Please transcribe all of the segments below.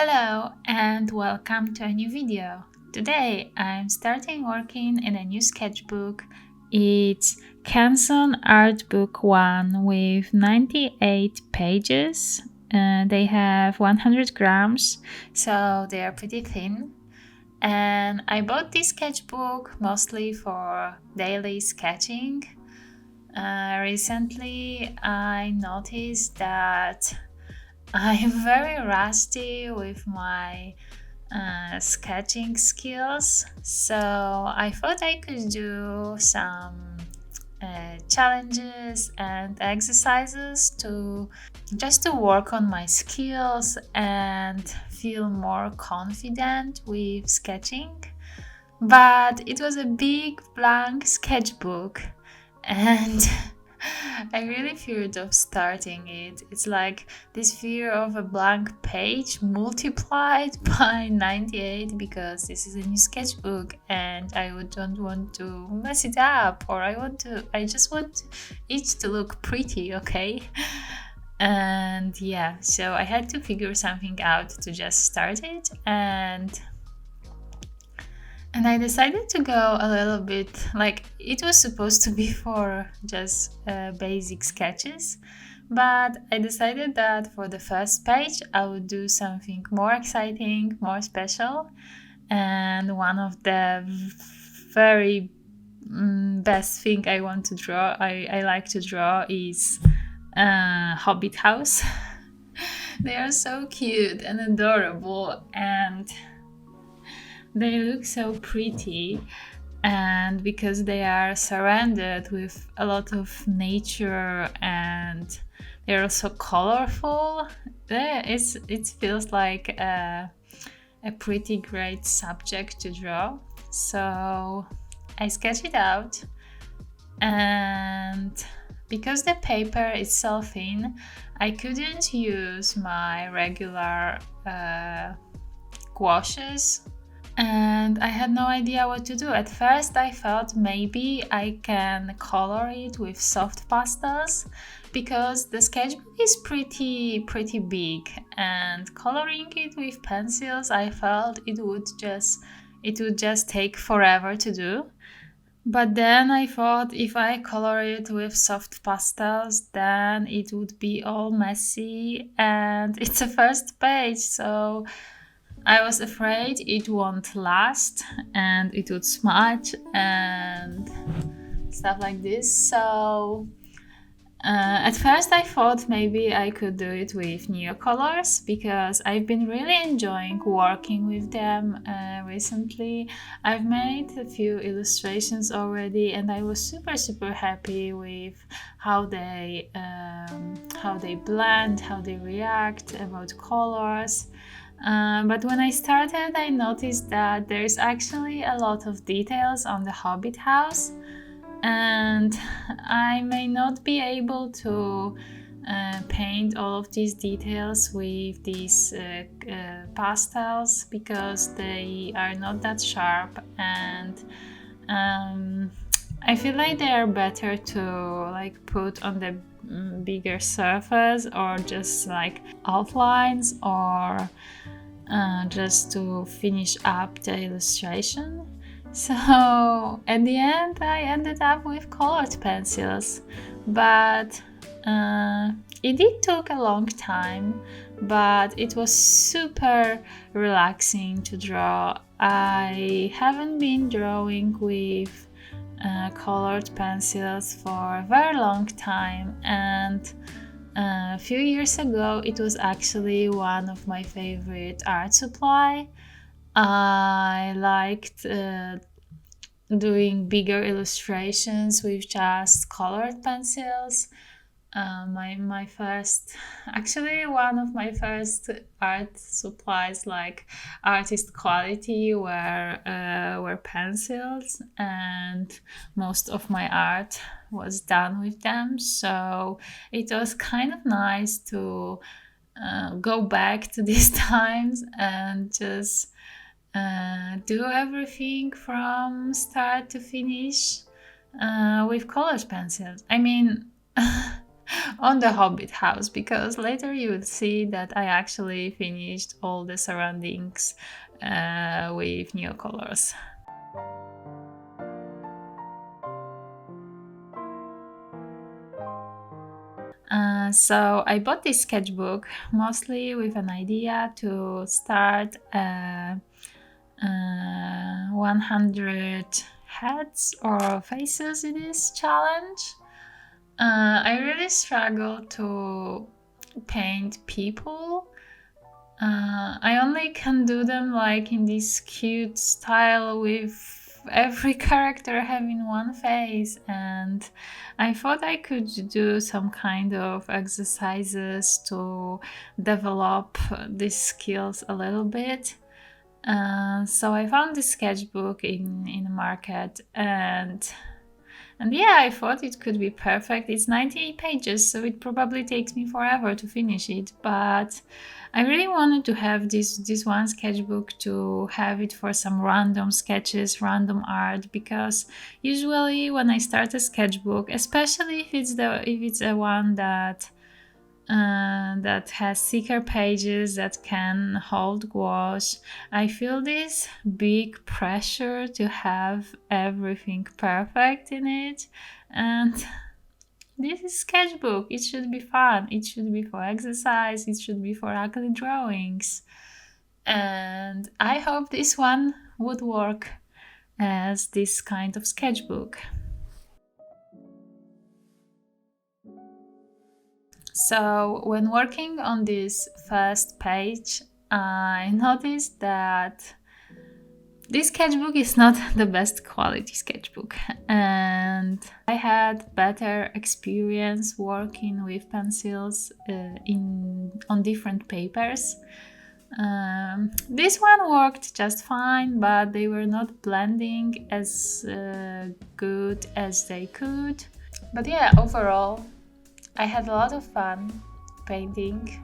Hello and welcome to a new video. Today I'm starting working in a new sketchbook. It's Canson Art Book 1 with 98 pages. They have 100 grams, so they are pretty thin. And I bought this sketchbook mostly for daily sketching. Recently I noticed that I'm very rusty with my sketching skills, so I thought I could do some challenges and exercises to just to work on my skills and feel more confident with sketching. But it was a big blank sketchbook, and I really feared of starting it. It's like this fear of a blank page multiplied by 98 because this is a new sketchbook and don't want to mess it up, or I just want it to look pretty, okay? And yeah, so I had to figure something out to just start it, and I decided to go a little bit, like it was supposed to be for just basic sketches, but I decided that for the first page I would do something more exciting, more special. And one of the very best thing I want to draw, I like to draw, is Hobbit house. They are so cute and adorable, and they look so pretty, and because they are surrounded with a lot of nature and they're also colorful, it feels like a pretty great subject to draw. So I sketched it out, and because the paper is so thin, I couldn't use my regular gouaches, and I had no idea what to do. At first I thought maybe I can color it with soft pastels, because the sketchbook is pretty big, and coloring it with pencils, I felt it would just take forever to do. But then I thought if I color it with soft pastels, then it would be all messy, and it's a first page, so I was afraid it won't last and it would smudge and stuff like this. So at first I thought maybe I could do it with Neocolors, because I've been really enjoying working with them recently. I've made a few illustrations already, and I was super happy with how they blend, how they react about colors. But when I started, I noticed that there's actually a lot of details on the Hobbit house, and I may not be able to paint all of these details with these pastels, because they are not that sharp, and I feel like they are better to like put on the bigger surface, or just like outlines, or just to finish up the illustration. So at the end I ended up with colored pencils, but it did took a long time, but it was super relaxing to draw. I haven't been drawing with colored pencils for a very long time, and a few years ago it was actually one of my favorite art supply. I liked doing bigger illustrations with just colored pencils. My first, actually one of my first art supplies, like artist quality, were pencils, and most of my art was done with them. So it was kind of nice to go back to these times and just do everything from start to finish with colored pencils. I mean, on the Hobbit house, because later you will see that I actually finished all the surroundings with Neocolors. So I bought this sketchbook mostly with an idea to start a 100 heads or faces in this challenge. I really struggle to paint people. I only can do them like in this cute style with every character having one face, and I thought I could do some kind of exercises to develop these skills a little bit. So I found this sketchbook in the market, and yeah, I thought it could be perfect. It's 98 pages, so it probably takes me forever to finish it, but I really wanted to have this one sketchbook to have it for some random sketches, random art, because usually when I start a sketchbook, especially if it's a one that has thicker pages that can hold gouache, I feel this big pressure to have everything perfect in it. And this is sketchbook. It should be fun. It should be for exercise. It should be for ugly drawings. And I hope this one would work as this kind of sketchbook. So when working on this first page, I noticed that this sketchbook is not the best quality sketchbook, and I had better experience working with pencils on different papers. This one worked just fine, but they were not blending as good as they could. But yeah, overall, I had a lot of fun painting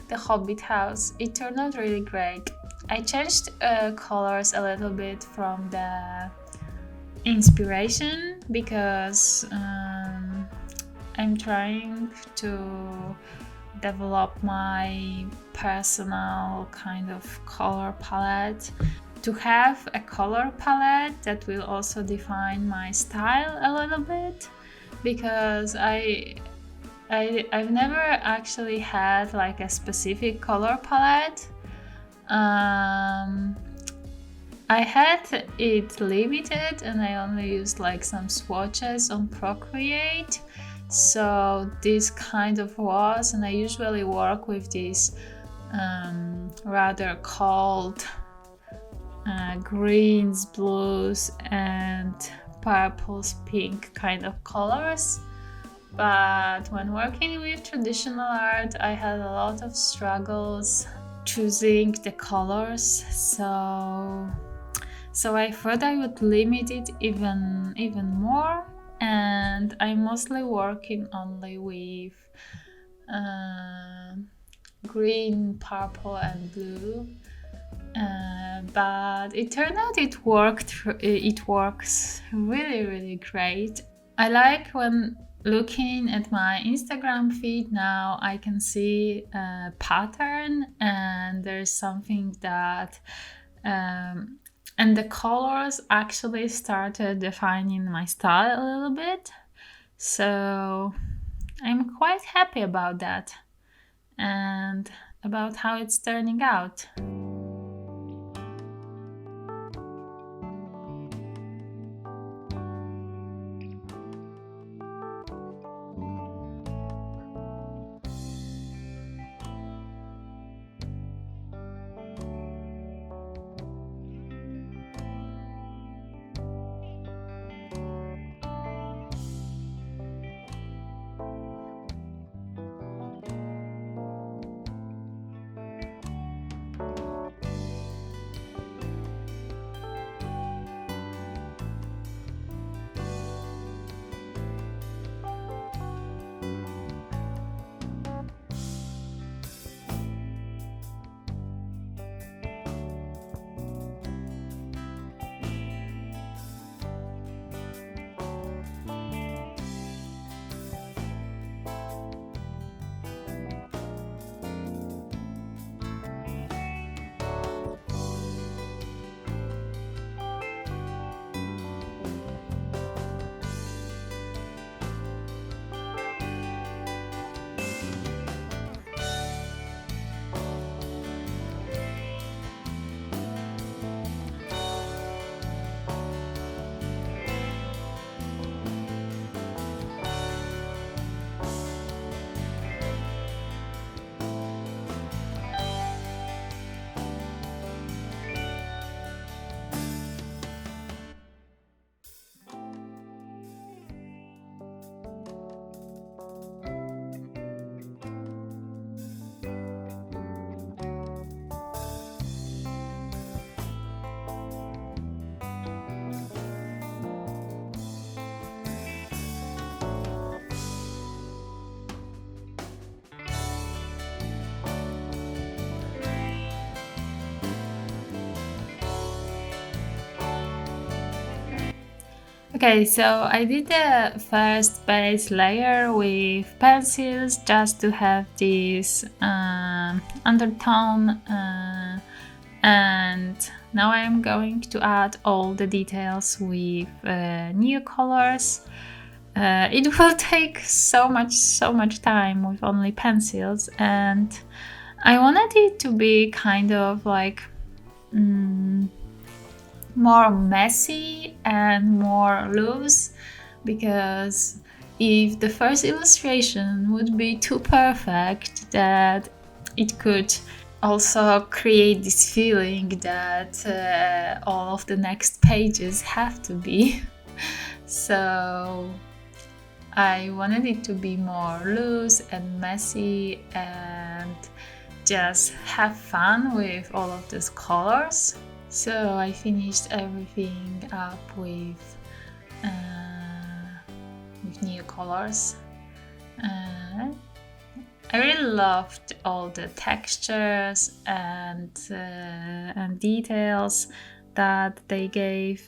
the Hobbit house. It turned out really great. I changed colors a little bit from the inspiration because I'm trying to develop my personal kind of color palette. To have a color palette that will also define my style a little bit, because I've never actually had like a specific color palette. I had it limited and I only used like some swatches on Procreate. So this kind of was, and I usually work with these rather cold greens, blues, and purples, pink kind of colors. But when working with traditional art, I had a lot of struggles choosing the colors, so I thought I would limit it even more, and I'm mostly working only with green, purple, and blue. But it turned out it works really great. I like when looking at my Instagram feed now, I can see a pattern, and there's something that and the colors actually started defining my style a little bit. So I'm quite happy about that and about how it's turning out. Okay, so I did the first base layer with pencils just to have this undertone, and now I'm going to add all the details with Neocolors. It will take so much time with only pencils, and I wanted it to be kind of like more messy and more loose, because if the first illustration would be too perfect, that it could also create this feeling that all of the next pages have to be. So I wanted it to be more loose and messy and just have fun with all of these colors. So I finished everything up with Neocolors. I really loved all the textures and details that they gave.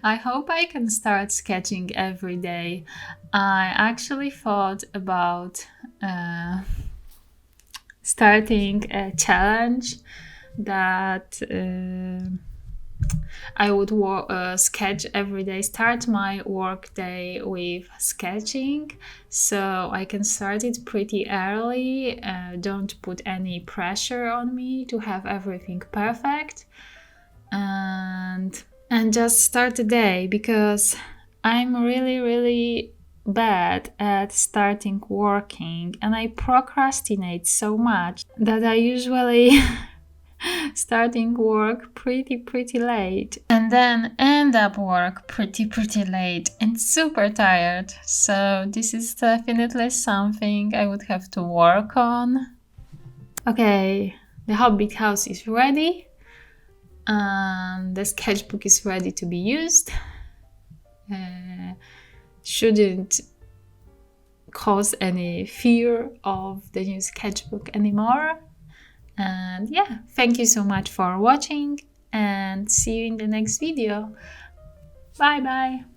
I hope I can start sketching every day. I actually thought about starting a challenge that I would sketch every day, start my work day with sketching, so I can start it pretty early. Don't put any pressure on me to have everything perfect, and just start the day, because I'm really bad at starting working, and I procrastinate so much that I usually starting work pretty late, and then end up work pretty late and super tired. So this is definitely something I would have to work on. Okay, the Hobbit house is ready. The sketchbook is ready to be used. Shouldn't cause any fear of the new sketchbook anymore. And yeah, thank you so much for watching, and see you in the next video. Bye bye.